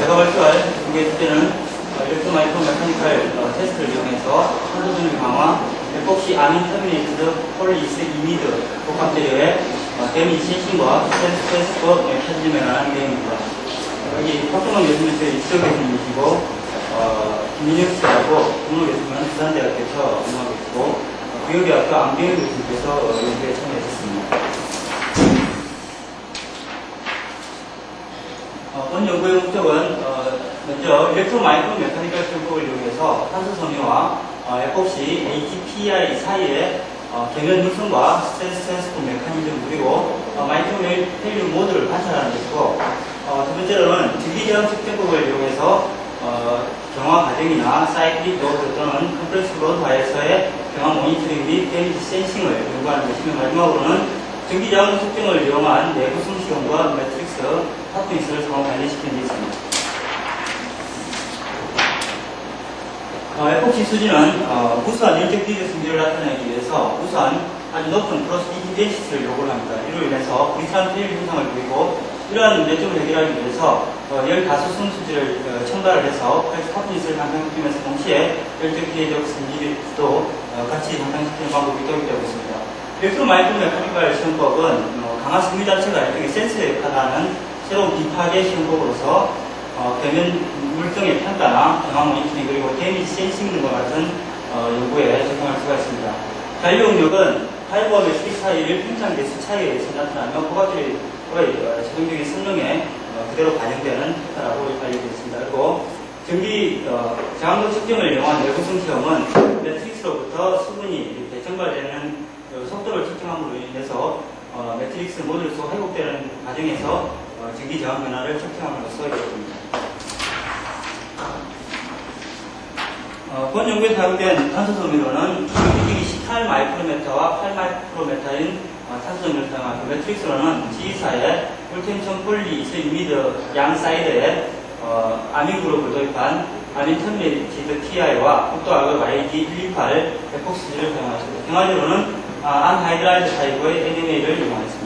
제가 발표할 두 개 주제는 일렉트로 마이크로 메카니컬 테스트를 이용해서 탄소중립 강화, 에폭시 아민 터미네이트드 폴리이스 이미드 복합재료의 데미지 세싱과 스트레스 메커니즘에 관한 내용입니다. 여기 박종원 교수님 저희 이수정 교수님이시고 김민혁 씨하고 동료 교수님은 부산대학교에서 운영하고 있고 비교대학교 안병현 교수님께서 연구에 참여하셨습니다. 본 연구의 목적은 먼저 일렉트로 마이크로 메카니컬 surf법을 이용해서 탄소 섬유와 에폭시 HPI 사이의 계면 물성과 스트레스 트랜스포 메커니즘 그리고 마이크로 펠륨 모드를 관찰하는 것이고 두 번째로는 증기저항 측정법을 이용해서 경화 과정이나 사이클릭 로드 또는 컴플렉스 로드하에서의 경화 모니터링 및 데미지 센싱을 연구하는 것이며 마지막으로는 증기저항 측정을 이용한 내부 성시경과 매트릭스 타투이스를 상호 관련시키는 데 있습니다. 에폭시 수지는 우수한 일정 기계 성질을 나타내기 위해서 우수한 아주 높은 프로스티티 덴시티를 요구를 합니다. 이로 인해서 브리트한 페일 현상을 보이고 이러한 문제점을 해결하기 위해서 열 다수성 수지를 첨가를 해서 타투이스를 향상시키면서 동시에 일정 기계적 성질도 같이 향상시키는 방법이 도입되고 있습니다. 일렉트로 마이크로 메카니컬 시험법은 강한 섬유 자체가 일종의 센서에 역할하는 새로운 비파괴 시험법으로서 계면 물성의 평가나 경화 모니터링 그리고 데미지 센싱 등과 같은 연구에 적용할 수가 있습니다. 잔류응력은 파이버와 매트릭스 사이의 팽창 개수 차이에 의해서 나타나며 고박질의 최종적인 성능에 그대로 반영되는 팩터라고 알려져 있습니다. 그리고 전기 저항도 측정을 이용한 내구성 시험은 매트릭스로부터 수분이 대청발되는 속도를 측정함으로 인해서 매트릭스 모듈에서 회복되는 과정에서 전기 저항 변화를 측정함으로써 이루어집니다. 본 연구에 사용된 탄소 섬유로는 규격이 18마이크로메타와 8마이크로메타인 탄소 섬유를 사용하고 매트릭스로는 G4에 폴텐션 폴리이스 이미드 양 사이드에 아민 그룹을 도입한 아민 터미네이티드 TI와 폭도악의 YG128 에폭시를 사용하였습니다. 경화제로는 안하이드라이드 타입의 NMA를 이용하였습니다.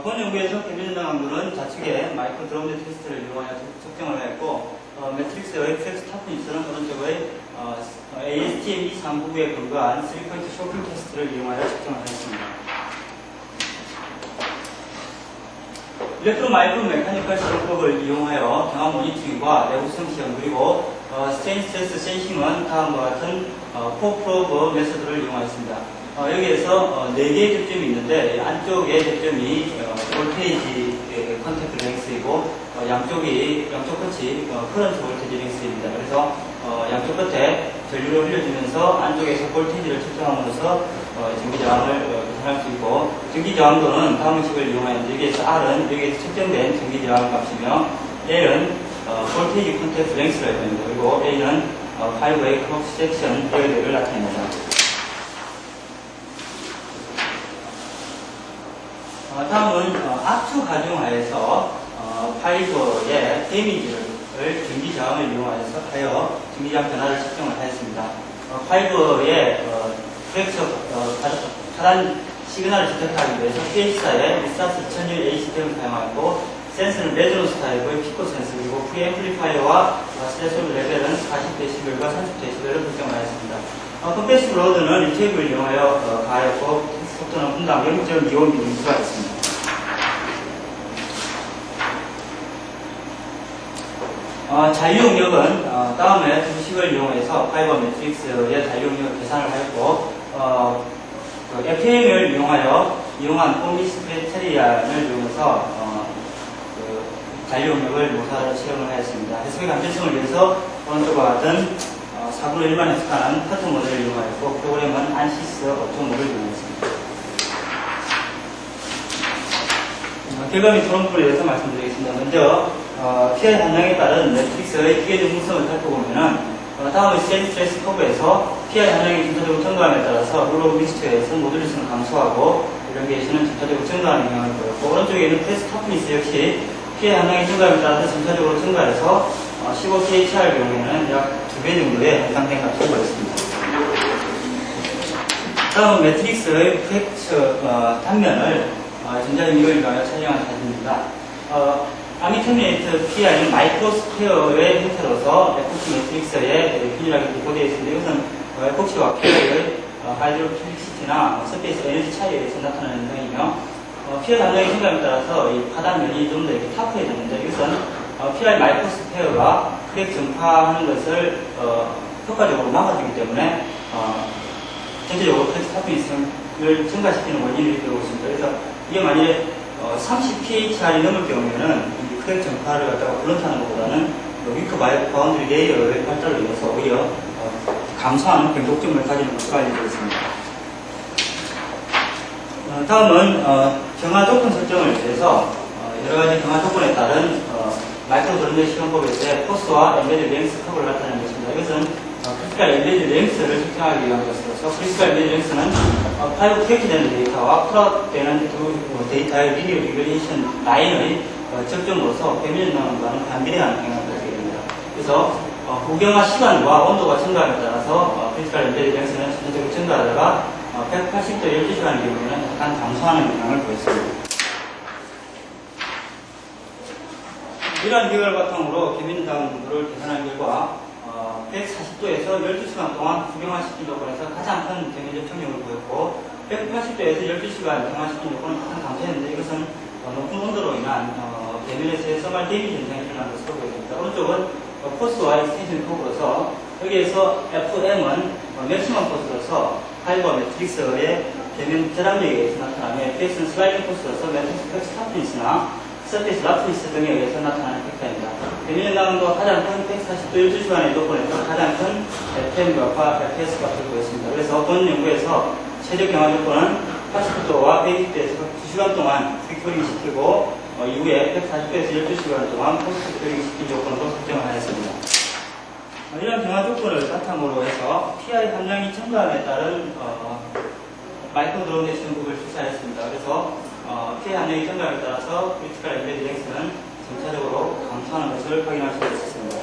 본 연구에서 계면전당 강도는 좌측에 마이크로 드럼드 테스트를 이용하여 측정을 하였고 매트릭스의 트랙스 타프니스는 오른쪽의 ASTM 239에 근거한 3포인트 쇼핑 테스트를 이용하여 측정을 하였습니다. 일렉트로 마이크로 메카니컬 시험법을 이용하여 경화 모니터링과 내구성 시험 그리고 스트레인 스트레스 센싱은 다음과 같은 코프로브 메소드를 이용하였습니다. 여기에서 4개의 접점이 있는데 안쪽의 접점이 볼테이지 컨택트 랭스이고 양쪽 끝이 커런트 볼테이지 랭스입니다. 그래서 양쪽 끝에 전류를 흘려주면서 안쪽에서 볼테이지를 측정함으로써 전기저항을 계산할 수 있고 전기저항도는 다음 식을 이용하였는데 여기에서 R은 여기에서 측정된 전기저항 값이며 L은 볼테이지 컨택트 랭스를 합니다. 그리고 A는 5웨이 크로스 섹션 레이더를 나타냅니다. 다음은 압축 가중하에서 파이버의 데미지를 전기저항을 이용하여 전기저항 변화를 측정을 하였습니다. 파이버의 차단 시그널을 detect하기 위해서 PH사의 리사스 2001 A 시스템을 사용하고 센서는 레저넌스 타입의 피코 센서 그리고 프리앰플리파이어와 스레솔 레벨은 40dB과 30dB를 설정하였습니다. 컴패시브 로드는 리테이블을 이용하여 가하였고 속도는 분당 0.25mm 수가있습니다. 잔류응력은 다음에 두 식을 이용해서 파이버 매트릭스의 잔류응력 계산을 하였고 FM을 이용한 폴리스크레테리안을 이용해서 잔류응력을 모사로 실험을 하였습니다. 해석의 간편성을 위해서 오른쪽과 같은 4분의 1만 해석하는 커튼 모델을 이용하였고 프로그램은 안시스 오토모를 이용했습니다. 결과 및 토론표에 대해서 말씀드리겠습니다. 먼저 PI 함량에 따른 매트릭스의 기계적 물성을 살펴보면은 다음의 스테디 스트레스 커브에서 PI 함량이 점차적으로 증가함에 따라서 룰 오브 믹스처에서 모듈리스는 감소하고 일렁게이션은 점차적으로 증가하는 영향을 보였고 오른쪽에 있는 프레스 타프니스 역시 PI 함량이 증가함에 따라서 점차적으로 증가해서 15kHr 경우에는 약 2배 정도의 향상된 값을 보였습니다. 다음은 매트릭스의 프랙처 단면을 전자유닉을 이용하여 촬영한 사진입니다. 아미터미네이트 PI는 마이크로스퀘어의 형태로서 에포치 매트릭스에 균일하게 비교되어 있습니다. 이것은 에포치와 PI의 하이드로필리시티나 서페이스 에너지 차이에 의해서 나타나는 현상이며, PI 담량의 생각에 따라서 이 파단면이 좀 더 이렇게 타프해졌는데, 이것은 PI 마이크로스퀘어가 크랙 전파하는 것을 효과적으로 막아주기 때문에 전체적으로 크랙 타프니즘을 증가시키는 원인이 되고 있습니다. 그래서 이게 만약에 30pHr이 넘을 경우에는 이 크랙 전파를 갖다가 블런트하는 것보다는 위크 바운드리 레이어의 발달로 인해서 오히려 감소하는 변곡점을 가지는 것으로 알려져 있습니다. 다음은 경화 조건 설정을 위해서 여러 가지 경화 조건에 따른 마이크로 드럼의 시험법에서의 포스와 엠베드 랭스 커브를 나타내는 것입니다. 이것은 크리티컬 엠베드 랭스를 설정하기 위한 것으로서, 크리티컬 엠베드 랭스는 파이브 크랙되는 데이터와 풀업되는 두 데이터의 리니어 리그레이션 라인의 적점으로서 배면과는 반비례하는 경향을 가지게 됩니다. 그래서 고경화 시간과 온도가 증가함에 따라서 크리티컬 엠베드 랭스는 전체적으로 증가하다가 180도 12시간의 경우에는 약간 감소하는 영향을 보였습니다. 이러한 기억을 바탕으로 개민당도를 계산한 결과 140도에서 12시간 동안 구경화시킨 조건에서 가장 큰 개민적 청력을 보였고, 180도에서 12시간 경화시킨 조건은 가장 감소했는데, 이것은 높은 온도로 인한 개민에서의 서말 데미지 현상이 일어난 것으로 보입니다. 오른쪽은 포스와 익스텐션 커브로서, 여기에서 FM은 맥시멈 포스로서 파이버 매트릭스의 개민 결합력에 의해서 나타나며, FX는 슬라이딩 포스로서 매트릭스 팩스 타프니스나 서페이스 라프니스 등에 의해서 나타나는 팩터입니다. 개민당도 가장 큰 140도 12시간의 조건에서 가장 큰 FM과 FS 값을 보였습니다. 그래서 본 연구에서 최저 경화 조건은 80도와 120도에서 2시간 동안 빅토링 시키고, 이후에 140도에서 12시간 동안 포스트 빅토링 시킨 조건으로 설정을 하였습니다. 이런 경화 조건을 바탕으로 해서 PI 함량이 증가함에 따른 마이크로 드럼 내시경법을 출시하였습니다. 그래서 PI 함량이 증가함에 따라서 크리티컬 엠베드 랭스는 전체적으로 감소하는 것을 확인할 수가 있었습니다.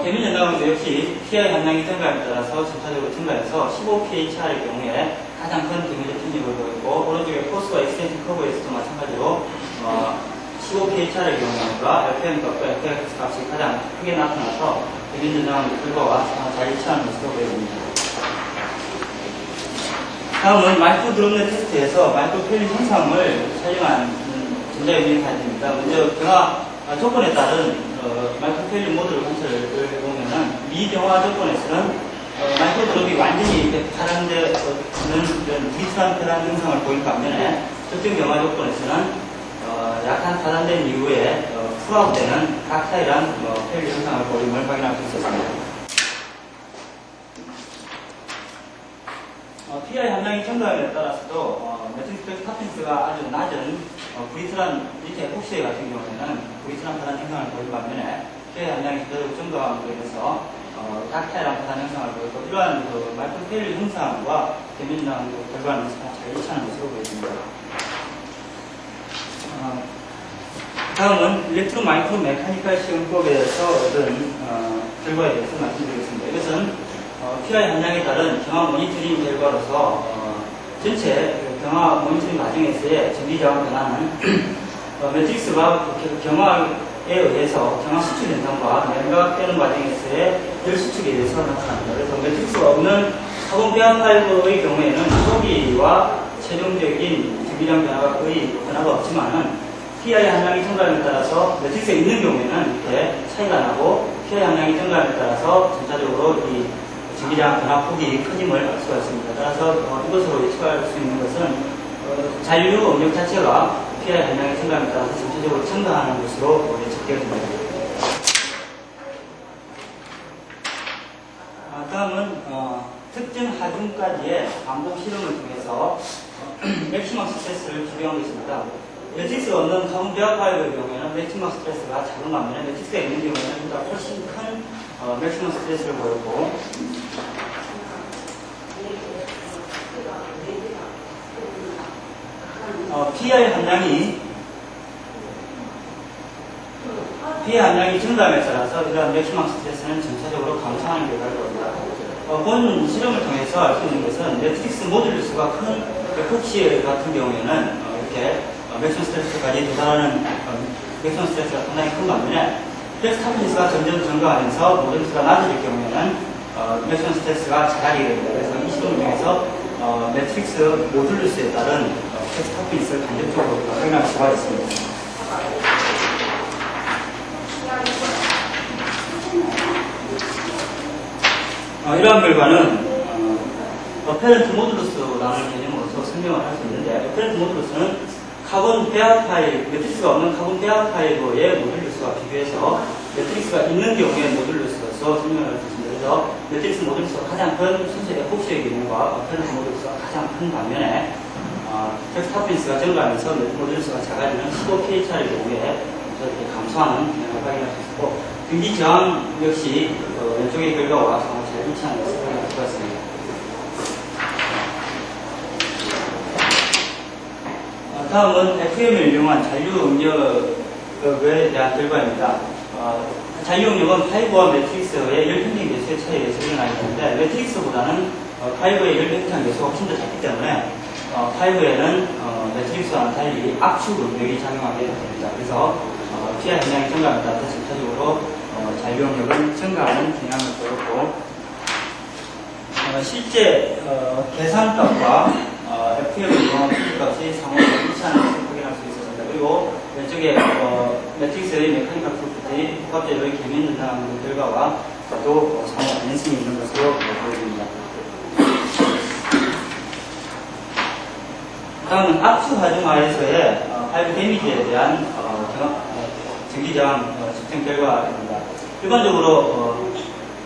개민 연당도 역시 PI 함량이 증가함에 따라서 전체적으로 증가해서 15pHr의 경우에 가장 큰 개민적 충격을 보였고, 오른쪽에 포스와 익스텐션 커브에서도 마찬가지로 15pHr의 경우가 LPM 값과 FX 값이 가장 크게 나타나서 개민 연당 결과와 잘 일치하는 것으로 보여집니다. 다음은 마이크로 드럼넷 테스트에서 마이크로 펠린 현상을 촬영한 전자유닉 사진입니다. 먼저 경화 조건에 따른 마이크로 펠린 모드를 관찰을 보면은, 미경화 조건에서는 마이크로 드럼이 완전히 이렇게 파란데 이런 비슷한 파란 현상을 보인 반면에, 특정 경화 조건에서는 약간 파란된 이후에 풀아웃되는 각타일한 펠린 현상을 보임을 확인할 수 있었습니다. PI 함량이 증가함에 따라서도 매트릭스 타핀스가 아주 낮은 브리트란 밑에 에폭시 같은 경우에는 브리트란 파단 현상을 보이는 반면에, PI 함량이 계속 증가함으로 인해서 닥타일한 파단 현상을 보이고, 이러한 마이크로 펠린 현상과 개민당 결과는 잘 일치하는 것으로 보여집니다. 다음은 일렉트로 마이크로 메카니컬 시험법에서 얻은 결과에 대해서 말씀드리겠습니다. 이것은 PI 함량에 따른 경화 모니터링 결과로서 전체 경화 모니터링 과정에서의 전기저항 변화는 매트릭스가 경화에 의해서 경화 수축 현상과 냉각되는 과정에서의 열 수축에 의해서 나타납니다. 그래서 매트릭스가 없는 카본 배합 파이브의 경우에는 초기와 최종적인 전기저항 변화가 거의 변화가 없지만은, PI 함량이 증가함에 따라서 매트릭스에 있는 경우에는 이렇게 차이가 나고, PI 함량이 증가함에 따라서 전체적으로 이 전기저항 변화 폭이 커짐을 알 수가 있습니다. 따라서 이것으로 예측할 수 있는 것은 잔류 음력 자체가 PI 함량의 증가함에 따라서 전체적으로 증가하는 것으로 예측되어집니다. 다음은 특정 하중까지의 반복 실험을 통해서 맥시멈 스트레스를 적용한 것입니다. 매트릭스가 없는 카본 배합 파이브의 경우에는 맥시멈 스트레스가 작은 반면에, 매트릭스가 있는 경우에는 보다 훨씬 큰 맥시멈 스트레스를 보였고, PI 함량이 증가함에 따라서 이러한 맥시멈 스트레스는 전체적으로 감소하는 결과를 보입니다. 본 실험을 통해서 알 수 있는 것은 매트릭스 모듈루스가 큰 에포치 같은 경우에는 이렇게 맥시멈 스트레스까지 도달하는 맥시멈 스트레스가 상당히 큰 반면에 플렉스 타프니스가 점점 증가하면서 모듈루스가 낮아질 경우에는 맥시멈 스트레스가 자라게 됩니다. 그래서 이 실험을 통해서 매트릭스 모듈루스에 따른 플렉스 타프니스를 간접적으로 확인할 수가 있습니다. 이러한 결과는 어페런트 모듈루스라는 개념으로서 설명을 할 수 있는데, 어페런트 모듈루스는 카본 배합 파일, 매트릭스가 없는 카본 배합 파일의 모듈루스와 비교해서 매트릭스가 있는 경우의 모듈루스로서 설명을 할 수 있습니다. 그래서 매트릭스 모듈루스가 가장 큰 순수 에포치의 개념과 어페런트 모듈루스가 가장 큰 반면에 플렉스 타프니스가 증가하면서 모듈루스가 작아지는 15pH의 경우에 이렇게 감소하는 경향을 확인할 수 있고, 등기 저항 역시 왼쪽의 결과와 상호 잘 일치하는 것을 확인할 수가 있습니다. 다음은 FM을 이용한 잔류응력에 대한 결과입니다. 잔류응력은 파이브와 매트릭스의 열평행 계수의 차이에 의해서 일어나게 되는데, 매트릭스보다는 파이브의 열평행 계수가 훨씬 더 작기 때문에 파이브에는 매트릭스와는 달리 압축 응력이 작용하게 됩니다. 그래서 피하 현상이 증가함에 따라서 전체적으로 잔류응력은 증가하는 경향을 보였고, 실제 계산값과 FM을 이용한 필수값이 상호를 일치하는 것을 확인할 수 있었습니다. 그리고 왼쪽에 매트릭스의 메카니컬 프로퍼티, 복합재료의 계면 현상 결과와 또 상호 반응성이 있는 것으로 보여집니다. 다음은 압축 하중하에서의 파이브 데미지에 대한 전기저항 측정 결과입니다. 일반적으로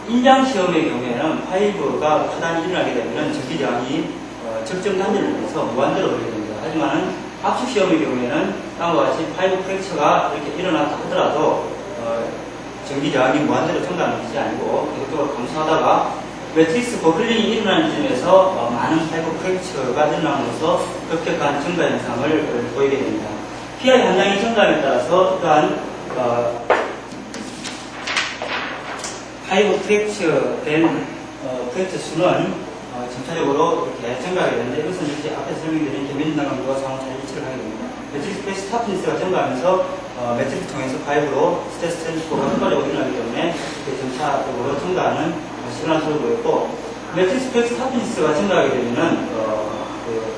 인장 시험의 경우에는 파이브가 파단이 일어나게 되면 전기저항이 적정 단위를 내서 무한대로 오르게 됩니다. 하지만은 압축 시험의 경우에는 다음과 같이 파이브 프랙처가 이렇게 일어났다 하더라도 전기저항이 무한대로 증가하는 것이 아니고 계속적으로 감소하다가 매트릭스 버클링이 일어나는 지점에서 많은 파이브 프랙처가 일어남으로써 급격한 증가 현상을 보이게 됩니다. PI 함량이 증가함에 따라서 또한 파이브 프랙처된 프랙처 수는 점차적으로 이렇게 증가하게 되는데, 이것은 이렇게 앞에서 설명드린 계면진단감과 상호 잘 일치를 하게 됩니다. 매트릭스 플렉스 타프니스가 증가하면서 매트릭스 통해서 파이브로 스트레스 트랜스퍼가 효과적으로 일어나기 때문에 점차적으로 증가하는 시그널을 보였고, 매트릭스 플렉스 타프니스가 증가하게 되면은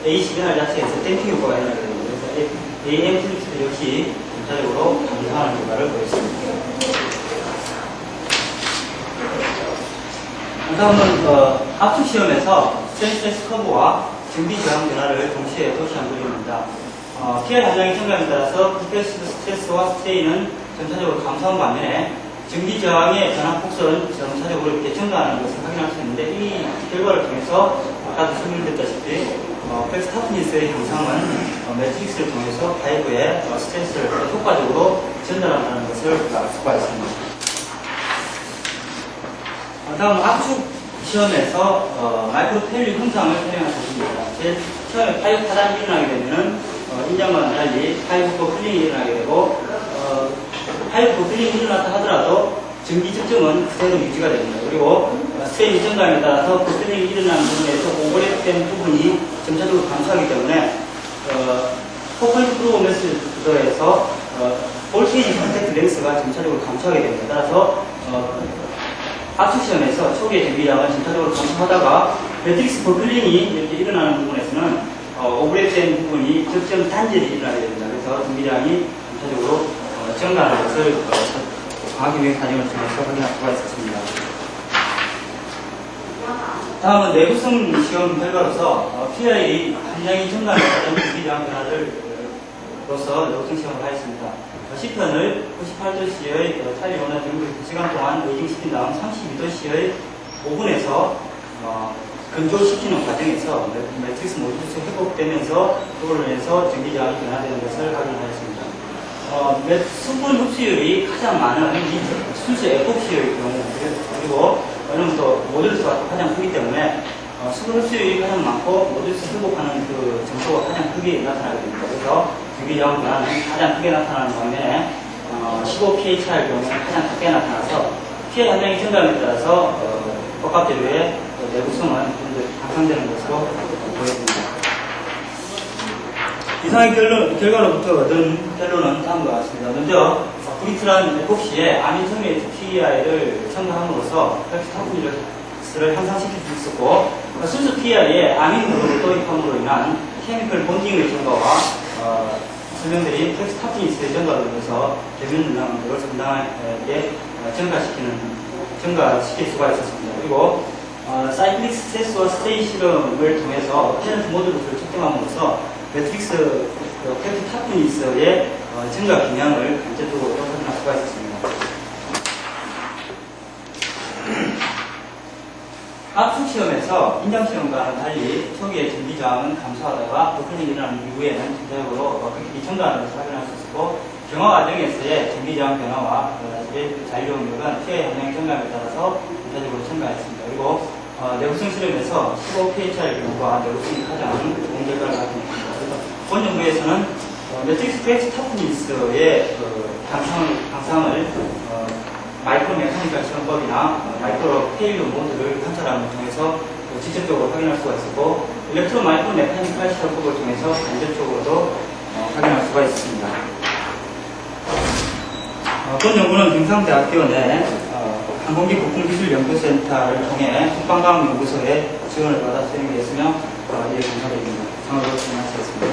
A 시그널 자체에서 댐핑 효과가 일어나게 됩니다. 그래서 AM 플렉스 역시 점차적으로 감소하는 효과를 보였습니다. 다음은 압축 시험에서 스트레스 커브와 전기 저항 변화를 동시에 표시한 그림입니다. PI 함량의 증가에 따라서 스트레스와 스트레인은 점차적으로 감소한 반면에 전기 저항의 변화 폭설은 점차적으로 이렇게 증가하는 것을 확인할 수 있는데, 이 결과를 통해서 아까도 설명드렸다시피 플렉스 타프니스의 향상은 매트릭스를 통해서 파이브에 스트레스를 효과적으로 전달한다는 것을 알 수가 있습니다. 다음 압축 시험에서 마이크로 테일링 현상을 설명할 것입니다. 제일 처음에 파이브 파단이 일어나게 되면은 인장과는 달리 파이브 버클링이 일어나게 되고, 파이브 버클링이 일어났다 하더라도 전기 측정은 그대로 유지가 됩니다. 그리고 스트레인 증가함에 따라서 버클링이 일어나는 부분에서 오버랩된 부분이 점차적으로 감소하기 때문에 포컬 프로 메스에서 볼테이지 컨택트 랭스가 점차적으로 감소하게 됩니다. 따라서 압축 시험에서 초기의 전기량은 점차적으로 감소하다가 매트릭스 버클링이 이렇게 일어나는 부분에서는 오버랩된 부분이 적정 단절이 일어나게 됩니다. 그래서 전기량이 점차적으로 증가하는 것을 정확히 명의 과정을 통해서 확인할 수가 있었습니다. 다음은 내구성 시험 결과로서 PI 함량이 증가하는 전기량 변화를로서 내구성 시험을 하였습니다. 시편을 98도씨의 탄력 원화 정도 2시간 동안 베이징시킨 다음 32도씨의 오븐에서 건조시키는 과정에서 매트릭스 모듈루스 회복되면서 그걸로 인해서 전기저항이 변화되는 것을 확인하였습니다. 수분 흡수율이 가장 많은 순수 에포치의 경우, 그리고 왜냐면 또 모듈루스가 가장 크기 때문에 수분 흡수율이 가장 많고 모듈루스 회복하는 그 점수가 가장 크게 나타나게 됩니다. 그래서 전기저항 변화는 가장 크게 나타나는 반면에 15pH의 경우는 가장 작게 나타나서 PI 함량이 증가함에 따라서 복합재료의 내구성은 현재 향상되는 것으로 보여집니다. 이상의 결과로부터 얻은 결론은 다음과 같습니다. 먼저 브리트란 에폭시에 아민 첨예이트 PEI를 첨가함으로써 헬스타프니스를 향상시킬 수 있었고, 순수 PEI에 아민 그룹을 도입함으로 인한 케미컬 본딩의 증가와 설명드린 헬스타프니스의 증가로 인해서 대면 능력을 상당하게 증가시킬 수가 있었습니다. 그리고 사이클릭 스트레스와 스테이 실험을 통해서 테넌트 모듈을 측정함으로써 매트릭스 헬스타프니스의 증가 기능을 간접적으로 확인할 수가 있었습니다. 압축 시험에서 인장 시험과는 달리 초기에 전기 저항은 감소하다가 버클링이 일어난 이후에는 전체적으로 극히 증가하는 것을 확인할 수 있었고, 경화 과정에서의 전기 저항 변화와 잔류응력은 피해 영향 증가에 따라서 전체적으로 증가했습니다. 그리고 내구성 실험에서 15pHR 경우가 내구성이 가장 좋은 결과를 확인했습니다. 그래서 본 연구에서는 매트릭스 헬스타프니스의 향상을 마이크로 메카니컬 실험법이나 마이크로 페일로 모드를 관찰함을 통해서 직접적으로 확인할 수가 있었고, 일렉트로 마이크로 메카니컬 실험법을 통해서 간접적으로도 확인할 수가 있습니다. 본 연구는 경상대학교 내 항공기 부품기술연구센터를 통해 국방과학연구소에 지원을 받아 수행되었으며, 이에 감사드립니다. 상으로 진행하시겠습니다.